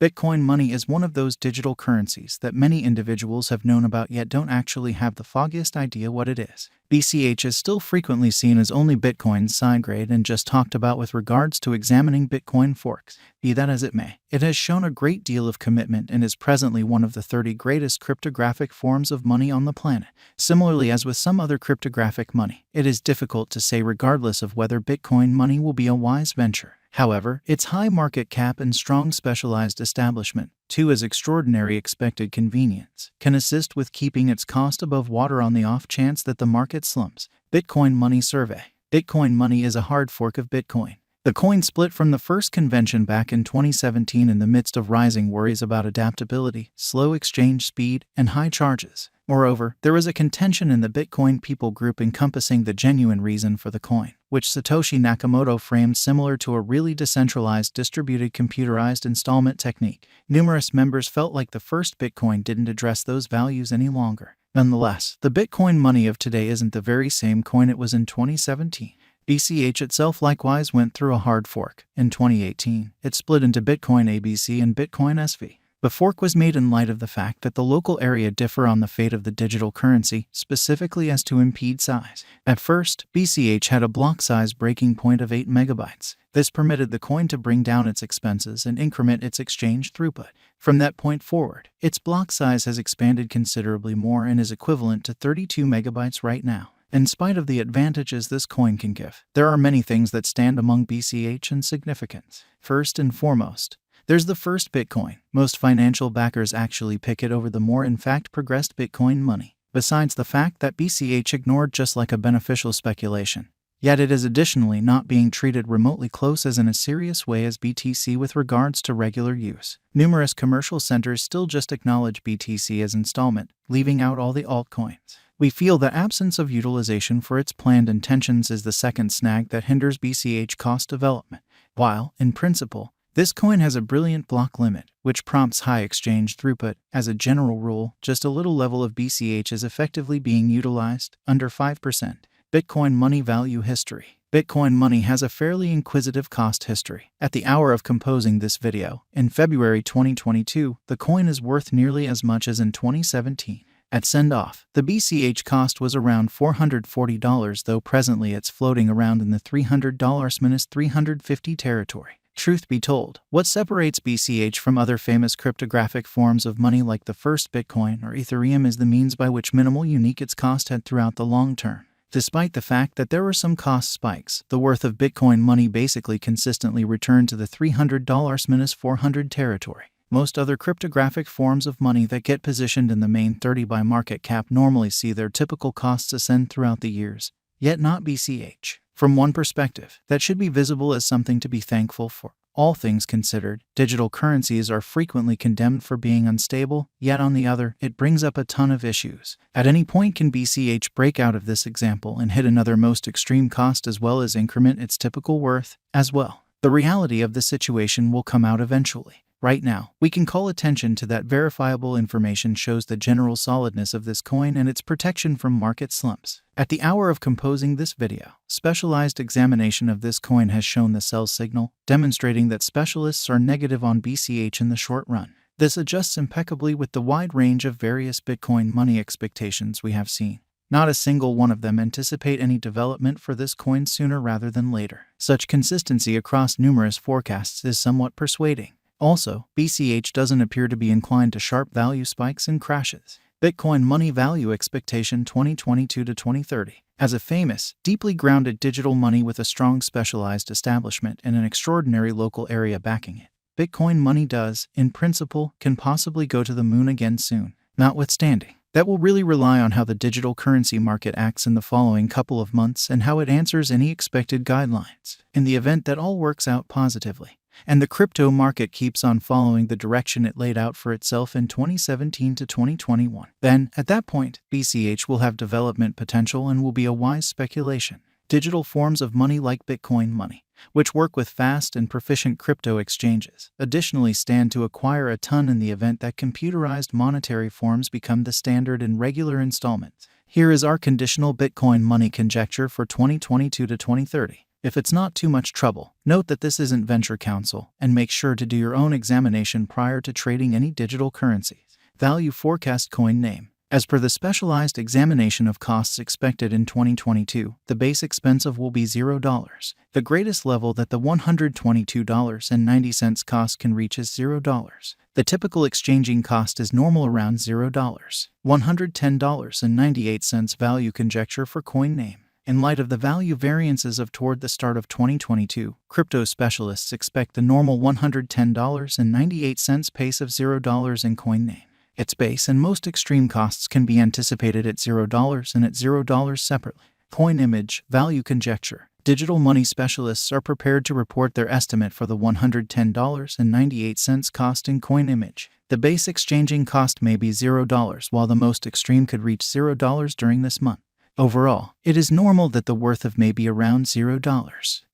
Bitcoin money is one of those digital currencies that many individuals have known about yet don't actually have the foggiest idea what it is. BCH is still frequently seen as only Bitcoin's side grade and just talked about with regards to examining Bitcoin forks. Be that as it may, it has shown a great deal of commitment and is presently one of the 30 greatest cryptographic forms of money on the planet. Similarly, as with some other cryptographic money, it is difficult to say regardless of whether Bitcoin money will be a wise venture. However, its high market cap and strong specialized establishment, too, as extraordinary expected convenience, can assist with keeping its cost above water on the off chance that the market slumps. Bitcoin Money Survey. Bitcoin Money is a hard fork of Bitcoin. The coin split from the first convention back in 2017 in the midst of rising worries about adaptability, slow exchange speed, and high charges. Moreover, there is a contention in the Bitcoin people group encompassing the genuine reason for the coin, which Satoshi Nakamoto framed similar to a really decentralized distributed computerized installment technique. Numerous members felt like the first Bitcoin didn't address those values any longer. Nonetheless, the Bitcoin money of today isn't the very same coin it was in 2017. BCH itself likewise went through a hard fork. In 2018, it split into Bitcoin ABC and Bitcoin SV. The fork was made in light of the fact that the local area differ on the fate of the digital currency, specifically as to impede size. At first, BCH had a block size breaking point of 8 megabytes. This permitted the coin to bring down its expenses and increment its exchange throughput. From that point forward, its block size has expanded considerably more and is equivalent to 32 megabytes right now. In spite of the advantages this coin can give, there are many things that stand among BCH in significance. First and foremost, there's the first Bitcoin. Most financial backers actually pick it over the more in fact progressed Bitcoin money, besides the fact that BCH ignored just like a beneficial speculation. Yet it is additionally not being treated remotely close as in a serious way as BTC with regards to regular use. Numerous commercial centers still just acknowledge BTC as installment, leaving out all the altcoins. We feel the absence of utilization for its planned intentions is the second snag that hinders BCH cost development. While, in principle, this coin has a brilliant block limit, which prompts high exchange throughput. As a general rule, just a little level of BCH is effectively being utilized, under 5%. Bitcoin money value history. Bitcoin money has a fairly inquisitive cost history. At the hour of composing this video, in February 2022, the coin is worth nearly as much as in 2017. At send-off, the BCH cost was around $440, though presently it's floating around in the $300-350 territory. Truth be told, what separates BCH from other famous cryptographic forms of money like the first Bitcoin or Ethereum is the means by which minimal unique its cost had throughout the long term. Despite the fact that there were some cost spikes, the worth of Bitcoin money basically consistently returned to the $300-400 territory. Most other cryptographic forms of money that get positioned in the main 30 by market cap normally see their typical costs ascend throughout the years, yet not BCH. From one perspective, that should be visible as something to be thankful for. All things considered, digital currencies are frequently condemned for being unstable, yet on the other, it brings up a ton of issues. At any point can BCH break out of this example and hit another most extreme cost as well as increment its typical worth as well. The reality of the situation will come out eventually. Right now, we can call attention to that verifiable information shows the general solidness of this coin and its protection from market slumps. At the hour of composing this video, specialized examination of this coin has shown the sell signal, demonstrating that specialists are negative on BCH in the short run. This adjusts impeccably with the wide range of various Bitcoin money expectations we have seen. Not a single one of them anticipate any development for this coin sooner rather than later. Such consistency across numerous forecasts is somewhat persuading. Also, BCH doesn't appear to be inclined to sharp value spikes and crashes. Bitcoin money value expectation 2022 to 2030. As a famous, deeply grounded digital money with a strong specialized establishment and an extraordinary local area backing it, Bitcoin money does, in principle, can possibly go to the moon again soon. Notwithstanding, that will really rely on how the digital currency market acts in the following couple of months and how it answers any expected guidelines. In the event that all works out positively, and the crypto market keeps on following the direction it laid out for itself in 2017 to 2021. Then, at that point, BCH will have development potential and will be a wise speculation. Digital forms of money like Bitcoin money, which work with fast and proficient crypto exchanges, additionally stand to acquire a ton in the event that computerized monetary forms become the standard in regular installments. Here is our conditional Bitcoin money conjecture for 2022 to 2030. If it's not too much trouble, note that this isn't venture counsel, and make sure to do your own examination prior to trading any digital currencies. Value forecast coin name. As per the specialized examination of costs expected in 2022, the base expensive will be $0. The greatest level that the $122.90 cost can reach is $0. The typical exchanging cost is normal around $0. $110.98 value conjecture for coin name. In light of the value variances of toward the start of 2022, crypto specialists expect the normal $110.98 pace of $0 in coin name. Its base and most extreme costs can be anticipated at $0 and at $0 separately. Coin image, value conjecture. Digital money specialists are prepared to report their estimate for the $110.98 cost in coin image. The base exchanging cost may be $0, while the most extreme could reach $0 during this month. Overall, it is normal that the worth of may be around $0.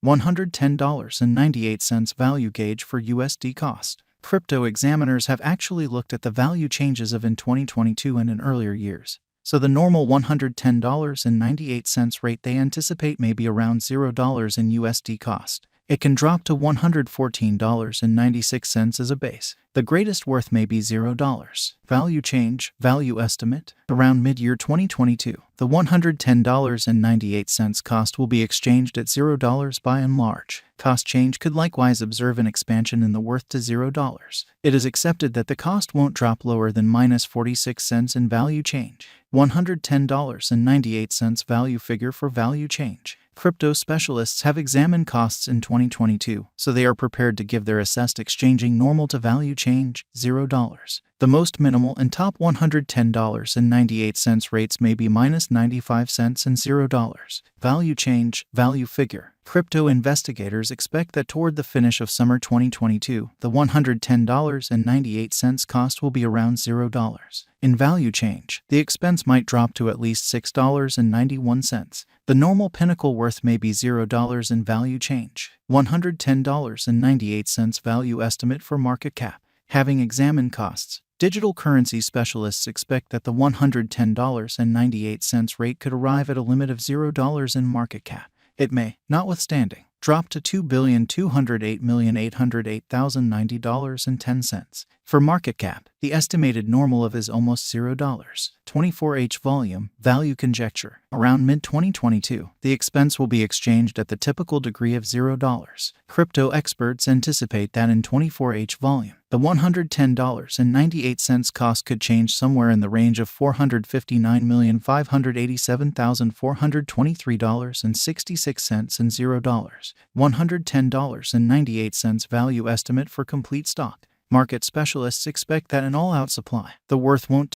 $110.98 value gauge for USD cost. Crypto examiners have actually looked at the value changes of in 2022 and in earlier years, so the normal $110.98 rate they anticipate may be around $0 in USD cost. It can drop to $114.96 as a base. The greatest worth may be $0. Value change, value estimate. Around mid-year 2022, the $110.98 cost will be exchanged at $0 by and large. Cost change could likewise observe an expansion in the worth to $0. It is accepted that the cost won't drop lower than minus 46 cents in value change. $110.98 value figure for value change. Crypto specialists have examined costs in 2022, so they are prepared to give their assessed exchanging normal to value change, $0. The most minimal and top $110.98 rates may be minus 95 cents and $0. Value change, value figure. Crypto investigators expect that toward the finish of summer 2022, the $110.98 cost will be around $0. In value change, the expense might drop to at least $6.91. The normal pinnacle worth may be $0 in value change. $110.98 value estimate for market cap. Having examined costs, digital currency specialists expect that the $110.98 rate could arrive at a limit of $0 in market cap. It may, notwithstanding, drop to $2,208,808,090.10. For market cap, the estimated normal of is almost $0. 24H volume, value conjecture. Around mid-2022, the expense will be exchanged at the typical degree of $0. Crypto experts anticipate that in 24H volume, the $110.98 cost could change somewhere in the range of $459,587,423.66 and $0. $110.98 value estimate for complete stock. Market specialists expect that in all-out supply, the worth won't